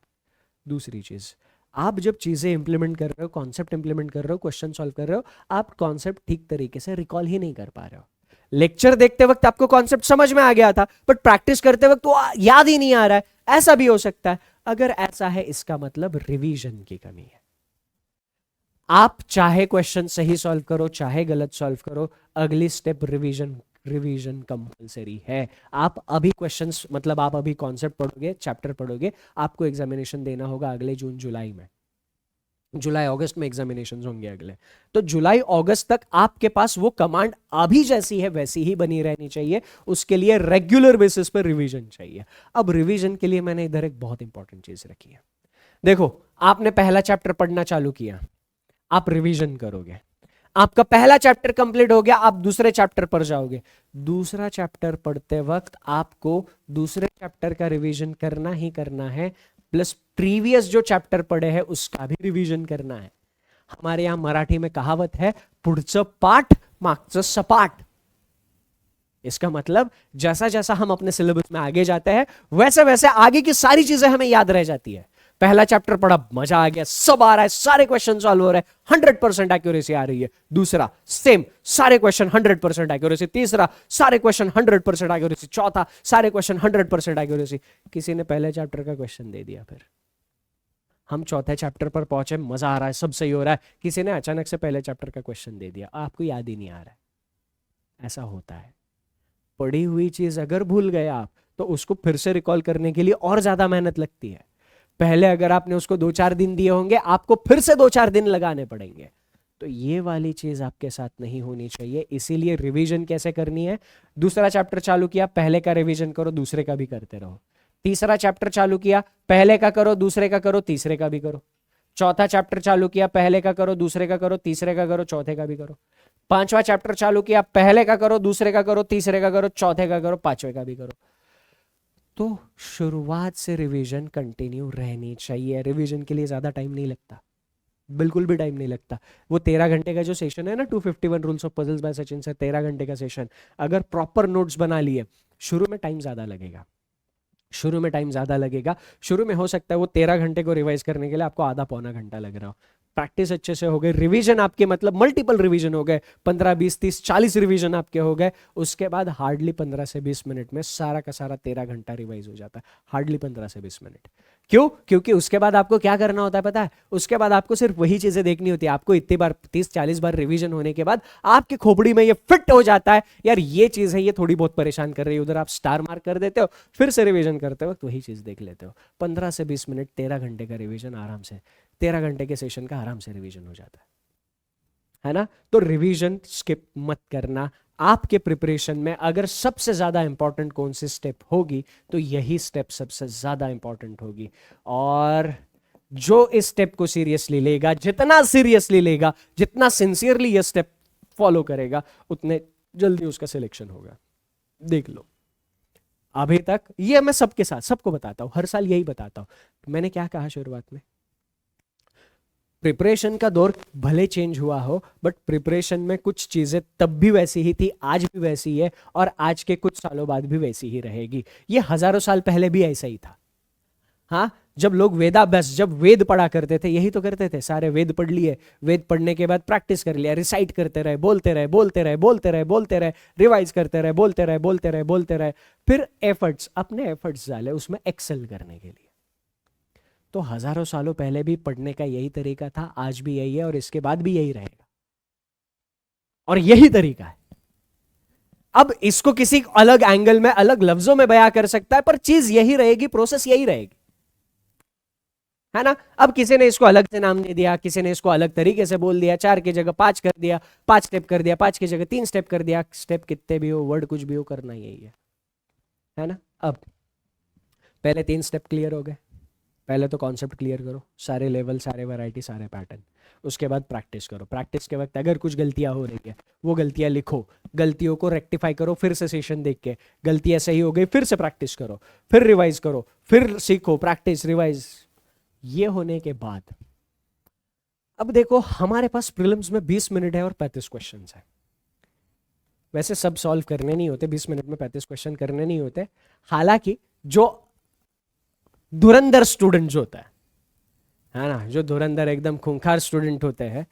दूसरी चीज, आप जब चीजें इंप्लीमेंट कर रहे हो, कॉन्सेप्ट इंप्लीमेंट कर रहे हो, क्वेश्चन सॉल्व कर रहे हो, आप कॉन्सेप्ट ठीक तरीके से रिकॉल ही नहीं कर पा रहे हो। लेक्चर देखते वक्त आपको कॉन्सेप्ट समझ में आ गया था, बट प्रैक्टिस करते वक्त वो याद ही नहीं आ रहा है, ऐसा भी हो सकता है। अगर ऐसा है, इसका मतलब रिवीजन की कमी है। आप चाहे क्वेश्चन सही सॉल्व करो, चाहे गलत सॉल्व करो, अगली स्टेप रिवीजन, रिवीजन कंपलसरी है। आप अभी क्वेश्चंस, मतलब आप अभी कॉन्सेप्ट पढ़ोगे, चैप्टर पढ़ोगे, आपको एग्जामिनेशन देना होगा अगले जून जुलाई में, जुलाई अगस्त में एग्जामिनेशंस होंगे अगले। तो जुलाई अगस्त तक आपके पास वो कमांड अभी जैसी है वैसी ही बनी रहनी चाहिए। उसके लिए रेगुलर बेसिस पर रिवीजन चाहिए। अब रिवीजन के लिए मैंने इधर एक बहुत इंपॉर्टेंट चीज रखी है। देखो, आपने पहला चैप्टर पढ़ना चालू किया, आप रिवीजन करोगे, आपका पहला चैप्टर कंप्लीट हो गया, आप दूसरे चैप्टर पर जाओगे। दूसरा चैप्टर पढ़ते वक्त आपको दूसरे चैप्टर का रिवीजन करना ही करना है, प्लस प्रीवियस जो चैप्टर पढ़े हैं उसका भी रिवीजन करना है। हमारे यहां मराठी में कहावत है, पुढचं पाठ मागचं सपाट। इसका मतलब जैसा जैसा हम अपने सिलेबस में आगे जाते हैं, वैसे वैसे आगे की सारी चीजें हमें याद रह जाती है। पहला चैप्टर पढ़ा, मजा आ गया, सब आ रहा है, सारे क्वेश्चन सॉल्व हो रहे हैं, 100% एक्यूरेसी आ रही है। दूसरा सेम, सारे क्वेश्चन 100% एक्यूरेसी। तीसरा, सारे क्वेश्चन 100% एक्यूरेसी। चौथा, सारे क्वेश्चन 100% एक्यूरेसी। किसी ने पहले चैप्टर का क्वेश्चन दे दिया, फिर हम चौथे चैप्टर पर पहुंचे, मजा आ रहा है, सब सही हो रहा है, किसी ने अचानक से पहले चैप्टर का क्वेश्चन दे दिया, आपको याद ही नहीं आ रहा है। ऐसा होता है। पढ़ी हुई चीज अगर भूल गए आप, तो उसको फिर से रिकॉल करने के लिए और ज्यादा मेहनत लगती है। पहले अगर आपने उसको 2-4 दिन दिए होंगे, आपको फिर से 2-4 दिन लगाने पड़ेंगे। तो ये वाली चीज आपके साथ नहीं होनी चाहिए। इसीलिए रिवीजन कैसे करनी है? दूसरा चैप्टर चालू किया, पहले का रिवीजन करो, दूसरे का भी करते रहो। तीसरा चैप्टर चालू किया, पहले का करो, दूसरे का करो, तीसरे का भी करो। चौथा चैप्टर चालू किया, पहले का करो, दूसरे का करो, तीसरे का करो, चौथे का भी करो। पांचवा चैप्टर चालू किया, पहले का करो, दूसरे का करो, तीसरे का करो, चौथे का करो, पांचवे का भी करो। तो शुरुआत से रिवीजन कंटिन्यू रहनी चाहिए। रिवीजन के लिए ज्यादा टाइम नहीं लगता, बिल्कुल भी टाइम नहीं लगता। वो 13 घंटे का जो सेशन है ना, 251 rules of puzzles by Sachin sir, 13 घंटे का सेशन, अगर प्रॉपर नोट्स बना लिए, शुरू में टाइम ज्यादा लगेगा, शुरू में टाइम ज्यादा लगेगा। शुरू में हो सकता है वो 13 घंटे को रिवाइज करने के लिए आपको आधा पौना घंटा लग रहा हो। प्रैक्टिस अच्छे से हो गई, रिवीजन आपके, मतलब मल्टीपल रिवीजन हो गए, 15, 20, 30, 40 रिवीजन आपके हो गए, उसके बाद हार्डली 15 से 20 मिनट में सारा का सारा 13 घंटा रिवाइज हो जाता है। हार्डली 15 से 20 मिनट। क्यों? क्योंकि उसके बाद आपको क्या करना होता है पता है? उसके बाद आपको सिर्फ वही चीजें देखनी होती है। आपको इतनी बार 30-40 बार रिवीजन होने के बाद आपकी खोपड़ी में ये फिट हो जाता है, यार ये चीज है, ये थोड़ी बहुत परेशान कर रही है, उधर आप स्टार मार्क कर देते हो, फिर से रिवीजन करते वक्त वही चीज देख लेते हो। 15 से 20 मिनट, 13 घंटे का रिवीजन आराम से, 13 घंटे के सेशन का आराम से रिवीजन हो जाता है ना? तो रिवीजन स्किप मत करना। आपके प्रिपरेशन में अगर सबसे ज्यादा इंपॉर्टेंट कौन सी स्टेप होगी, तो यही स्टेप सबसे ज्यादा इंपॉर्टेंट होगी। और जो इस स्टेप को सीरियसली लेगा, जितना सीरियसली लेगा, जितना सिंसियरली ये स्टेप फॉलो करेगा, उतने जल्दी उसका सिलेक्शन होगा। देख लो, अभी तक ये मैं सबके साथ, सबको बताता हूं, हर साल यही बताता हूं। मैंने क्या कहा शुरुआत में? प्रिपरेशन का दौर भले चेंज हुआ हो, बट प्रिपरेशन में कुछ चीजें तब भी वैसी ही थी, आज भी वैसी है, और आज के कुछ सालों बाद भी वैसी ही रहेगी। ये हजारों साल पहले भी ऐसा ही था। हाँ, जब लोग वेदाभ्यास, जब वेद पढ़ा करते थे, यही तो करते थे। सारे वेद पढ़ लिए, वेद पढ़ने के बाद प्रैक्टिस कर लिया, रिसाइट करते रहे, बोलते रहे, बोलते रहे, बोलते रहे, बोलते रहे, रिवाइज करते रहे, बोलते रहे, बोलते रहे, बोलते रहे, फिर एफर्ट्स, अपने एफर्ट्स डाले उसमें एक्सेल करने के लिए। तो हजारों सालों पहले भी पढ़ने का यही तरीका था, आज भी यही है, और इसके बाद भी यही रहेगा, और यही तरीका है। अब इसको किसी अलग एंगल में, अलग लफ्जों में बयां कर सकता है, पर चीज यही रहेगी, प्रोसेस यही रहेगी, है ना? अब किसी ने इसको अलग से नाम दे दिया, किसी ने इसको अलग तरीके से बोल दिया, 4 की जगह 5 कर दिया, 5 स्टेप कर दिया, 5 की जगह 3 स्टेप कर दिया। स्टेप कितने भी हो, वर्ड कुछ भी हो, करना यही है ना? अब पहले 3 स्टेप क्लियर हो गए। पहले तो कॉन्सेप्ट क्लियर करो, सारे लेवल, सारे वैरायटी, सारे पैटर्न। उसके बाद प्रैक्टिस करो। प्रैक्टिस के वक्त अगर कुछ गलतियां हो रही है, वो गलतियां लिखो, गलतियों को रेक्टिफाई करो, फिर से सेशन देख के, गलतियां सही हो गई, फिर से प्रैक्टिस करो, फिर रिवाइज करो, फिर सीखो, प्रैक्टिस, रिवाइज। ये होने के बाद अब देखो, हमारे पास प्रीलिम्स में 20 मिनट है और 35 क्वेश्चन है। वैसे सब सॉल्व करने नहीं होते, 20 मिनट में 35 क्वेश्चन करने नहीं होते। हालांकि जो धुरंधर स्टूडेंट जो होता है, है ना, जो धुरंधर एकदम खूंखार स्टूडेंट होते हैं,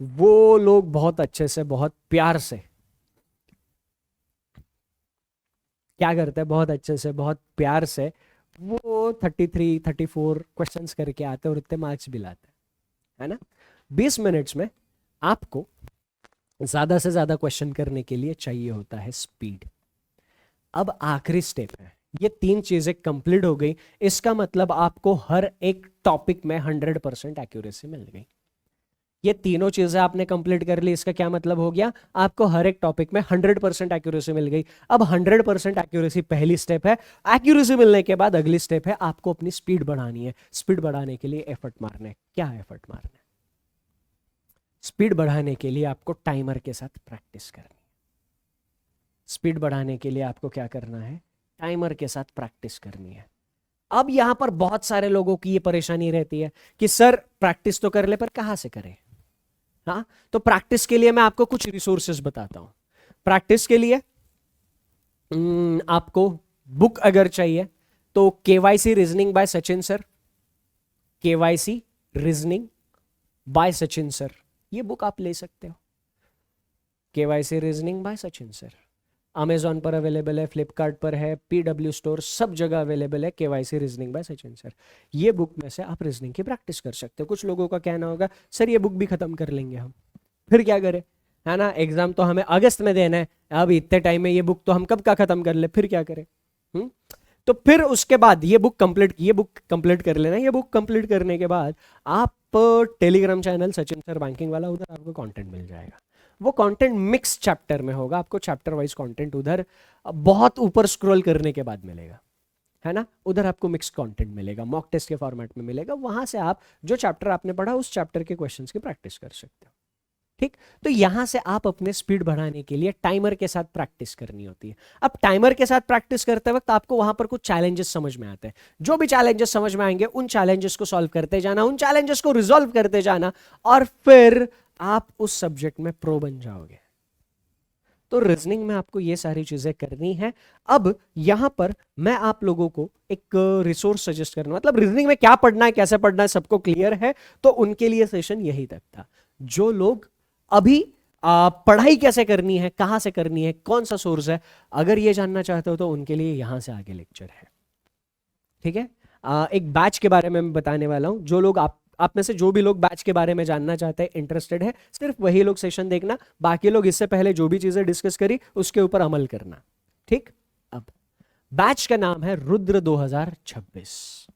वो लोग बहुत अच्छे से, बहुत प्यार से क्या करते हैं, बहुत अच्छे से, बहुत प्यार से वो 33-34 क्वेश्चंस करके आते हैं और उतने मार्क्स भी लाते हैं, है ना। 20 मिनट्स में आपको ज्यादा से ज्यादा क्वेश्चन करने के लिए चाहिए होता है स्पीड। अब आखिरी स्टेप है, ये 3 चीजें कंप्लीट हो गई, इसका मतलब आपको हर एक टॉपिक में 100% एक्यूरेसी मिल गई। ये तीनों चीजें आपने कंप्लीट कर ली, इसका क्या मतलब हो गया, आपको हर एक टॉपिक में 100% एक्यूरेसी मिल गई। अब 100% एक्यूरेसी पहली स्टेप है। एक्यूरेसी मिलने के बाद अगली स्टेप है, आपको अपनी स्पीड बढ़ानी है। स्पीड बढ़ाने के लिए एफर्ट मारना है। क्या एफर्ट मारना है? स्पीड बढ़ाने के लिए आपको टाइमर के साथ प्रैक्टिस करनी है। स्पीड बढ़ाने के लिए आपको क्या करना है, टाइमर के साथ प्रैक्टिस करनी है। अब यहां पर बहुत सारे लोगों की ये परेशानी रहती है कि सर प्रैक्टिस तो कर ले पर कहां से करें। हाँ, तो प्रैक्टिस के लिए मैं आपको कुछ रिसोर्सेज बताता हूं। प्रैक्टिस के लिए आपको बुक अगर चाहिए तो KYC reasoning bye Sachin sir, KYC reasoning bye Sachin sir, ये बुक आप ले सकते हो। KYC reasoning bye Sachin sir Amazon पर अवेलेबल है, फ्लिपकार्ट पर है, पीडब्ल्यू स्टोर, सब जगह अवेलेबल है। KYC reasoning bye Sachin sir, ये बुक में से आप रीजनिंग की प्रैक्टिस कर सकते हो। कुछ लोगों का कहना होगा सर ये बुक भी खत्म कर लेंगे हम, फिर क्या करें, है ना, एग्जाम तो हमें अगस्त में देना है, अब इतने टाइम में ये बुक तो हम कब का खत्म कर ले, फिर क्या करें। तो फिर उसके बाद ये बुक कंप्लीट कर लेना। ये बुक कंप्लीट करने के बाद आप Telegram channel Sachin sir banking वाला, उधर आपको कंटेंट मिल जाएगा। वो कंटेंट मिक्स चैप्टर में होगा, आपको चैप्टर वाइज कंटेंट उधर बहुत ऊपर स्क्रॉल करने के बाद मिलेगा, है ना। उधर आपको मिक्स कंटेंट मिलेगा, मॉक टेस्ट के फॉर्मेट में मिलेगा। वहां से आप जो चैप्टर आपने पढ़ा उस चैप्टर के क्वेश्चंस की प्रैक्टिस कर सकते हो। ठीक, तो यहां से आप अपने स्पीड बढ़ाने के लिए टाइमर के साथ प्रैक्टिस करनी होती है। अब टाइमर के साथ प्रैक्टिस करते वक्त आपको वहां पर कुछ चैलेंजेस समझ में आते हैं। जो भी चैलेंजेस समझ में आएंगे उन चैलेंजेस को सॉल्व करते जाना, उन चैलेंजेस को रिजॉल्व करते जाना, और फिर आप उस सब्जेक्ट में प्रो बन जाओगे। तो रीजनिंग में आपको ये सारी चीजें करनी है। अब यहां पर मैं आप लोगों को एक रिसोर्स सजेस्ट करना, मतलब रीजनिंग में क्या पढ़ना है, कैसे पढ़ना है, सबको क्लियर है, तो उनके लिए सेशन यही तक था। जो लोग अभी पढ़ाई कैसे करनी है, कहां से करनी है, कौन सा सोर्स है, अगर ये जानना चाहते हो तो उनके लिए यहां से आगे लेक्चर है। ठीक है, एक बैच के बारे में मैं बताने वाला हूं। जो लोग आप में से जो भी लोग बैच के बारे में जानना चाहते हैं, इंटरेस्टेड है, सिर्फ वही लोग सेशन देखना। बाकी लोग इससे पहले जो भी चीजें डिस्कस करी उसके ऊपर अमल करना। ठीक, अब बैच का नाम है रुद्र 2026।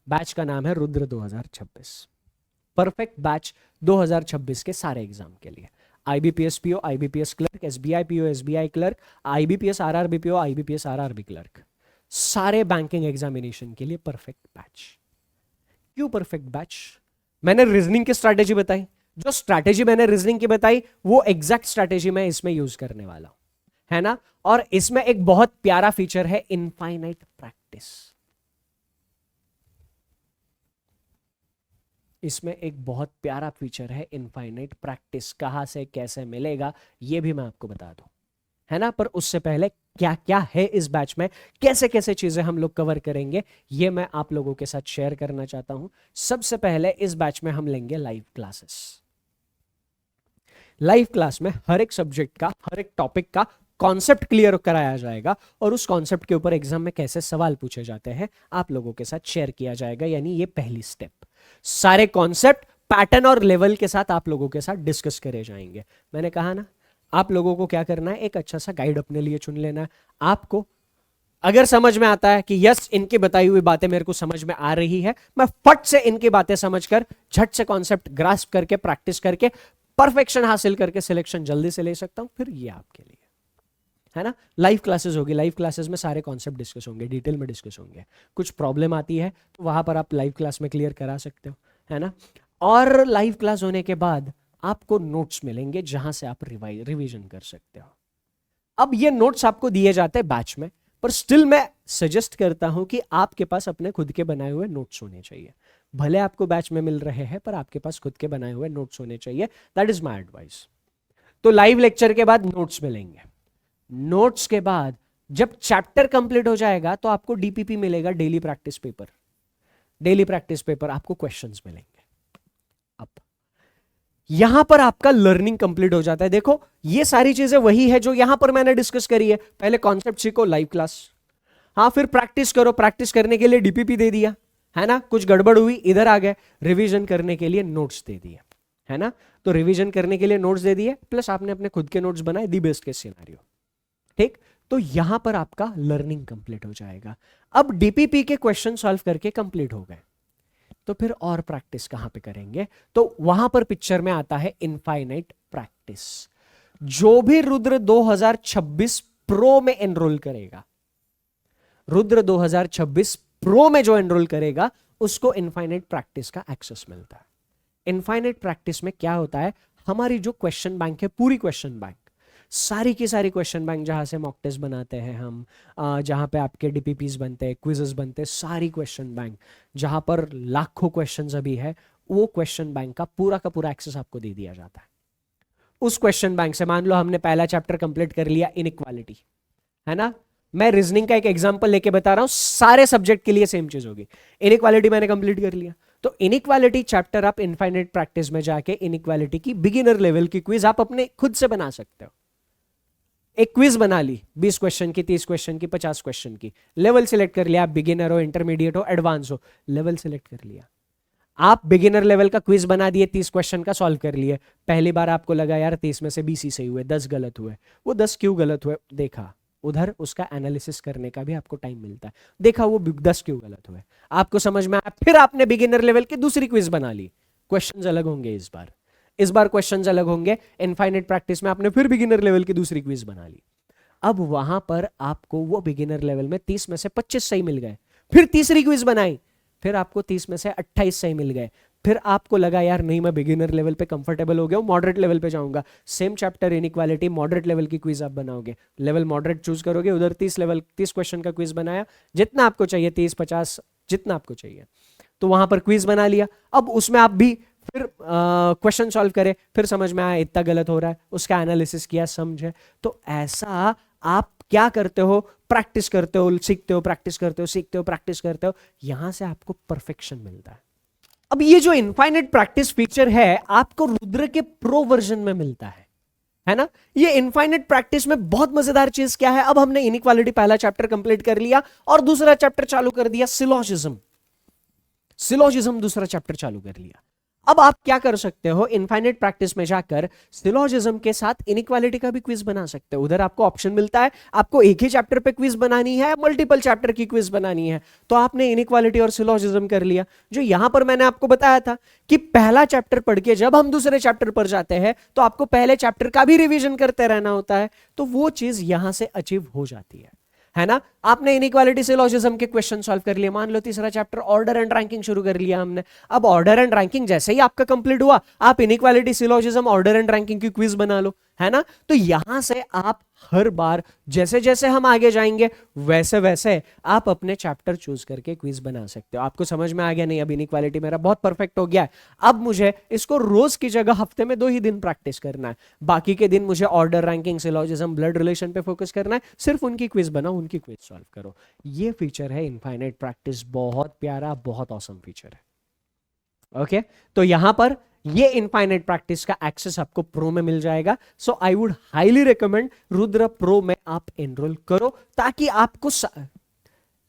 बैच का नाम है रुद्र 2026, परफेक्ट बैच 2026 के सारे एग्जाम के लिए। IBPS PO, IBPS clerk, SBI PO, SBI clerk, IBPS RRB PO, IBPS RRB clerk, सारे बैंकिंग एग्जामिनेशन के लिए परफेक्ट बैच। क्यों परफेक्ट बैच? मैंने रीजनिंग की स्ट्रैटेजी बताई, जो स्ट्रैटेजी मैंने रीजनिंग की बताई वो एग्जैक्ट स्ट्रैटेजी मैं इसमें यूज करने वाला हूं, है ना। और इसमें एक बहुत प्यारा फीचर है, इनफाइनाइट प्रैक्टिस। इसमें एक बहुत प्यारा फीचर है, इनफाइनाइट प्रैक्टिस। कहां से कैसे मिलेगा ये भी मैं आपको बता दूं, है ना। पर उससे पहले क्या क्या है इस बैच में, कैसे कैसे चीजें हम लोग कवर करेंगे, ये मैं आप लोगों के साथ शेयर करना चाहता हूं। सबसे पहले इस बैच में हम लेंगे लाइव क्लासेस। लाइव क्लास में हर एक सब्जेक्ट का, हर एक टॉपिक का कॉन्सेप्ट क्लियर कराया जाएगा, और उस कॉन्सेप्ट के ऊपर एग्जाम में कैसे सवाल पूछे जाते हैं आप लोगों के साथ शेयर किया जाएगा। यानी ये पहली स्टेप, सारे कॉन्सेप्ट पैटर्न और लेवल के साथ आप लोगों के साथ डिस्कस करे जाएंगे। मैंने कहा ना, आप लोगों को क्या करना है, एक अच्छा सा गाइड अपने लिए चुन लेना है। आपको अगर समझ में आता है कि यस इनकी बताई हुई बातें मेरे को समझ में आ रही है, मैं फट से इनकी बातें समझकर झट से कॉन्सेप्ट ग्रास्प करके प्रैक्टिस करके परफेक्शन हासिल करके सिलेक्शन जल्दी से ले सकता हूं, फिर ये आपके लिए, है ना। लाइव क्लासेस होगी, लाइव क्लासेस में सारे कॉन्सेप्ट डिस्कस होंगे, डिटेल में डिस्कस होंगे। कुछ प्रॉब्लम आती है तो वहां पर आप लाइव क्लास में क्लियर करा सकते हो, है ना। और लाइव क्लास होने के बाद आपको नोट्स मिलेंगे जहां से आप रिवीजन कर सकते हो। अब ये नोट्स आपको दिए जाते हैं बैच में, पर स्टिल मैं सजेस्ट करता हूं कि आपके पास अपने खुद के बनाए हुए नोट्स होने चाहिए। भले आपको बैच में मिल रहे हैं, पर आपके पास खुद के बनाए हुए नोट्स होने चाहिए। That is my advice. तो लाइव लेक्चर के बाद नोट्स मिलेंगे। नोट्स के बाद जब चैप्टर कंप्लीट हो जाएगा तो आपको डीपीपी मिलेगा, daily practice paper. Daily practice paper, आपको क्वेश्चंस मिलेंगे। अब यहां पर आपका लर्निंग कंप्लीट हो जाता है। देखो ये सारी चीजें वही है जो यहां पर मैंने डिस्कस करी है। पहले कॉन्सेप्ट सीखो, लाइव क्लास, हाँ, फिर प्रैक्टिस करो, प्रैक्टिस करने के लिए डीपीपी दे दिया है ना, कुछ गड़बड़ हुई इधर आ गए, रिवीजन करने के लिए नोट्स दे दिए है ना, तो रिवीजन करने के लिए नोट्स दे दिए, प्लस आपने अपने खुद के नोट्स बनाए, दी बेस्ट केस सिनेरियो, ठीक। तो यहां पर आपका लर्निंग कंप्लीट हो जाएगा। अब डीपीपी के क्वेश्चन सॉल्व करके कंप्लीट हो गए, तो फिर और प्रैक्टिस कहां पे करेंगे, तो वहां पर पिक्चर में आता है इनफाइनाइट प्रैक्टिस। जो भी रुद्र 2026 प्रो में एनरोल करेगा, रुद्र 2026 प्रो में जो एनरोल करेगा, उसको इनफाइनाइट प्रैक्टिस का एक्सेस मिलता है। इनफाइनाइट प्रैक्टिस में क्या होता है, हमारी जो क्वेश्चन बैंक है, पूरी क्वेश्चन बैंक, सारी की सारी क्वेश्चन बैंक, जहां से मॉक टेस्ट बनाते हैं हम, जहां पे आपके डीपीपीज बनते हैं, क्विजेस बनते हैं, सारी क्वेश्चन बैंक, जहां पर लाखों क्वेश्चंस अभी है, वो क्वेश्चन बैंक का पूरा एक्सेस आपको दे दिया जाता है। उस क्वेश्चन बैंक से मान लो हमने पहला चैप्टर कंप्लीट कर लिया, इनइक्वालिटी है ना, मैं रीजनिंग का एक एग्जांपल लेके बता रहा हूं, सारे सब्जेक्ट के लिए सेम चीज होगी। इनइक्वालिटी मैंने कंप्लीट कर लिया, तो इनइक्वालिटी चैप्टर आप इनफाइनाइट प्रैक्टिस में जाके इनइक्वालिटी की बिगिनर लेवल की क्विज आप अपने खुद से बना सकते हो। एक क्विज बना ली 20 क्वेश्चन की, 30 क्वेश्चन की, 50 क्वेश्चन की, लेवल सिलेक्ट कर लिया, आप बिगिनर हो, इंटरमीडिएट हो, एडवांस हो, लेवल सिलेक्ट कर लिया, आप बिगिनर लेवल का क्विज बना दिए, 30 क्वेश्चन का सॉल्व कर लिए। पहली बार आपको लगा यार 30 में से 20 ही सही हुए, 10 गलत हुए, वो 10 क्यों गलत हुए देखा, उधर उसका एनालिसिस करने का भी आपको टाइम मिलता है, देखा वो 10 क्यों गलत हुए, आपको समझ में आया, फिर आपने बिगिनर लेवल की दूसरी क्विज बना ली, क्वेश्चंस अलग होंगे इस बार क्वेश्चंस अलग होंगे, इनफाइनाइट प्रैक्टिस में आपने फिर बिगिनर लेवल की दूसरी क्विज बना ली। अब वहां पर आपको वो बिगिनर लेवल में 30 में से 25 सही मिल गए, फिर तीसरी क्विज बनाई, फिर आपको 30 में से 28 सही मिल गए, फिर आपको लगा यार नहीं मैं बिगिनर लेवल पे कंफर्टेबल हो गया हूं, मॉडरेट लेवल पे जाऊंगा, same chapter inequality, moderate level की क्विज आप बनाओगे, लेवल मॉडरेट चूज करोगे, उधर 30 क्वेश्चन का क्विज बनाया, जितना आपको चाहिए 30 50 जितना आपको चाहिए, तो वहां पर क्विज बना लिया। अब उसमें आप भी फिर क्वेश्चन सॉल्व करे, फिर समझ में आया इतना गलत हो रहा है, उसका एनालिसिस किया, समझे, तो ऐसा आप क्या करते हो, प्रैक्टिस करते हो, सीखते हो, प्रैक्टिस करते हो, सीखते हो, प्रैक्टिस करते हो, यहां से आपको परफेक्शन मिलता है। अब ये जो इनफाइनाइट प्रैक्टिस फीचर है आपको रुद्र के प्रो वर्जन में मिलता है ना। ये इनफाइनाइट प्रैक्टिस में बहुत मजेदार चीज क्या है, अब हमने इनइक्वालिटी पहला चैप्टर कंप्लीट कर लिया और दूसरा चैप्टर चालू कर दिया, सिलोजिज्म दूसरा चैप्टर चालू कर लिया। अब आप क्या कर सकते हो, इनफाइनाइट प्रैक्टिस में जाकर सिलोजिज्म के साथ इनइक्वालिटी का भी क्विज बना सकते हो। उधर आपको ऑप्शन मिलता है, आपको एक ही चैप्टर पे क्विज बनानी है, मल्टीपल चैप्टर की क्विज बनानी है, तो आपने इनइक्वालिटी और सिलोजिज्म कर लिया। जो यहां पर मैंने आपको बताया था कि पहला चैप्टर पढ़ के जब हम दूसरे चैप्टर पर जाते हैं तो आपको पहले चैप्टर का भी रिवीजन करते रहना होता है, तो वो चीज यहां से अचीव हो जाती है ना। आपने इनइक्वालिटी सिलोजिज्म के क्वेश्चन सॉल्व कर लिए, मान लो तीसरा चैप्टर ऑर्डर एंड रैंकिंग शुरू कर लिया हमने। अब ऑर्डर एंड रैंकिंग जैसे ही आपका कंप्लीट हुआ, आप inequality syllogism order and ranking की क्विज बना लो, है ना। तो यहां से आप हर बार जैसे जैसे हम आगे जाएंगे वैसे वैसे आप अपने चैप्टर चूज करके क्विज बना सकते हो। आपको समझ में आ गया, नहीं अब इनइक्वालिटी मेरा बहुत परफेक्ट हो गया है, अब मुझे इसको रोज की जगह हफ्ते में 2 ही दिन प्रैक्टिस करना है, बाकी के दिन मुझे order ranking syllogism blood relation पे फोकस करना है, सिर्फ उनकी क्विज बनाओ, उनकी क्विज सॉल्व करो। ये फीचर है इनफाइनाइट प्रैक्टिस, बहुत प्यारा, बहुत ऑसम फीचर है। ओके, तो यहां पर ये इनफाइनाइट प्रैक्टिस का एक्सेस आपको प्रो में मिल जाएगा। So I would highly recommend Rudra pro में आप एनरोल करो, ताकि आपको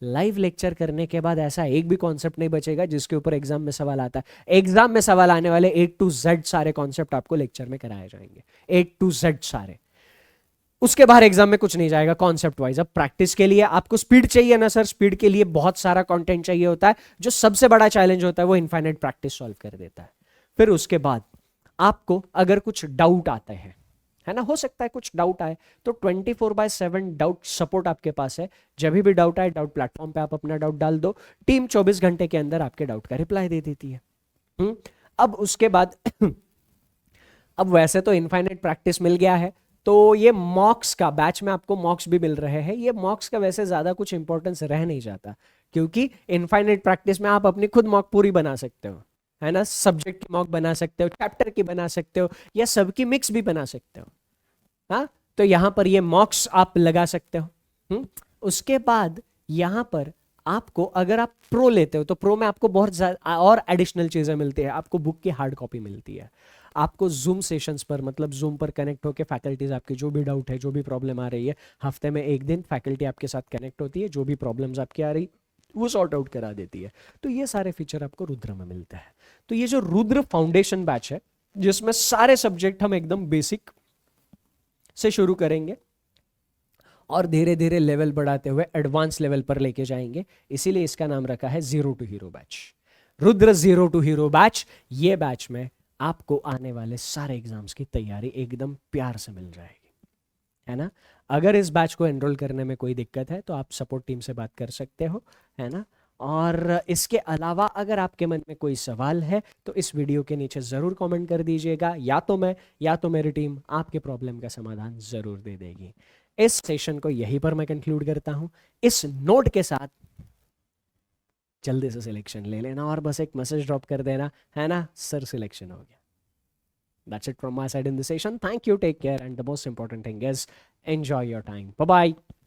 लाइव लेक्चर करने के बाद ऐसा एक भी कॉन्सेप्ट नहीं बचेगा जिसके ऊपर एग्जाम में सवाल आता है। एग्जाम में सवाल आने वाले A to Z सारे कॉन्सेप्ट आपको लेक्चर में कराए जाएंगे, A to Z सारे, उसके बाहर एग्जाम में कुछ नहीं जाएगा कॉन्सेप्ट वाइज। अब प्रैक्टिस के लिए आपको स्पीड चाहिए ना सर, स्पीड के लिए बहुत सारा कंटेंट चाहिए होता है, जो सबसे बड़ा चैलेंज होता है वो इनफाइनाइट प्रैक्टिस सॉल्व कर देता है। फिर उसके बाद आपको अगर कुछ डाउट आते हैं, है ना, हो सकता है कुछ डाउट आए, तो 24/7 डाउट सपोर्ट आपके पास है। जब भी डाउट आए, डाउट प्लेटफॉर्म पे आप अपना डाउट डाल दो, टीम 24 घंटे के अंदर आपके डाउट का रिप्लाई दे देती है। अब उसके बाद अब वैसे तो इनफाइनाइट प्रैक्टिस मिल गया है, तो ये मॉक्स का बैच में आपको मॉक्स भी मिल रहे हैं। ये मॉक्स का वैसे ज्यादा कुछ इंपॉर्टेंस रह नहीं जाता, क्योंकि इनफाइनाइट प्रैक्टिस में आप अपनी खुद मॉक पूरी बना सकते हो, है ना, सब्जेक्ट की मॉक बना सकते हो, चैप्टर की बना सकते हो, या सबकी मिक्स भी बना सकते हो। हाँ, तो यहां पर ये मॉक्स आप लगा सकते हो। उसके बाद यहां पर आपको अगर आप प्रो लेते हो तो प्रो में आपको बहुत ज्यादा और एडिशनल चीजें मिलती है। आपको बुक की हार्ड कॉपी मिलती है, आपको जूम सेशंस पर, मतलब जूम पर कनेक्ट होकर फैकल्टीज आपकी जो भी डाउट है, जो भी प्रॉब्लम आ रही है, हफ्ते में एक दिन फैकल्टी आपके साथ कनेक्ट होती है, जो भी प्रॉब्लम्स आपकी आ रही वो सॉर्ट आउट करा देती है। तो ये सारे फीचर आपको रुद्र में मिलते हैं। तो ये जो रुद्र फाउंडेशन बैच है, जिसमें सारे सब्जेक्ट हम एकदम बेसिक से शुरू करेंगे और धीरे धीरे लेवल बढ़ाते हुए एडवांस लेवल पर लेके जाएंगे, इसीलिए इसका नाम रखा है zero to hero batch, Rudra zero to hero batch. ये बैच में आपको आने वाले सारे एग्जाम्स की तैयारी एकदम प्यार से मिल जाएगी, है ना। अगर इस बैच को एनरोल करने में कोई दिक्कत है तो आप सपोर्ट टीम से बात कर सकते हो, है ना। और इसके अलावा अगर आपके मन में कोई सवाल है तो इस वीडियो के नीचे ज़रूर कमेंट कर दीजिएगा, या तो मैं या तो मेरी टीम आपके प्रॉब्लम का समाधान ज़रूर दे देगी। इस सेशन को यहीं पर मैं कंक्लूड करता हूं, इस नोट के साथ जल्दी से सिलेक्शन ले लेना और बस एक मैसेज ड्रॉप कर देना, है ना, सर सिलेक्शन हो गया। That's it from my side in the session. Thank you, take care, and the most important thing is enjoy your time. Bye bye.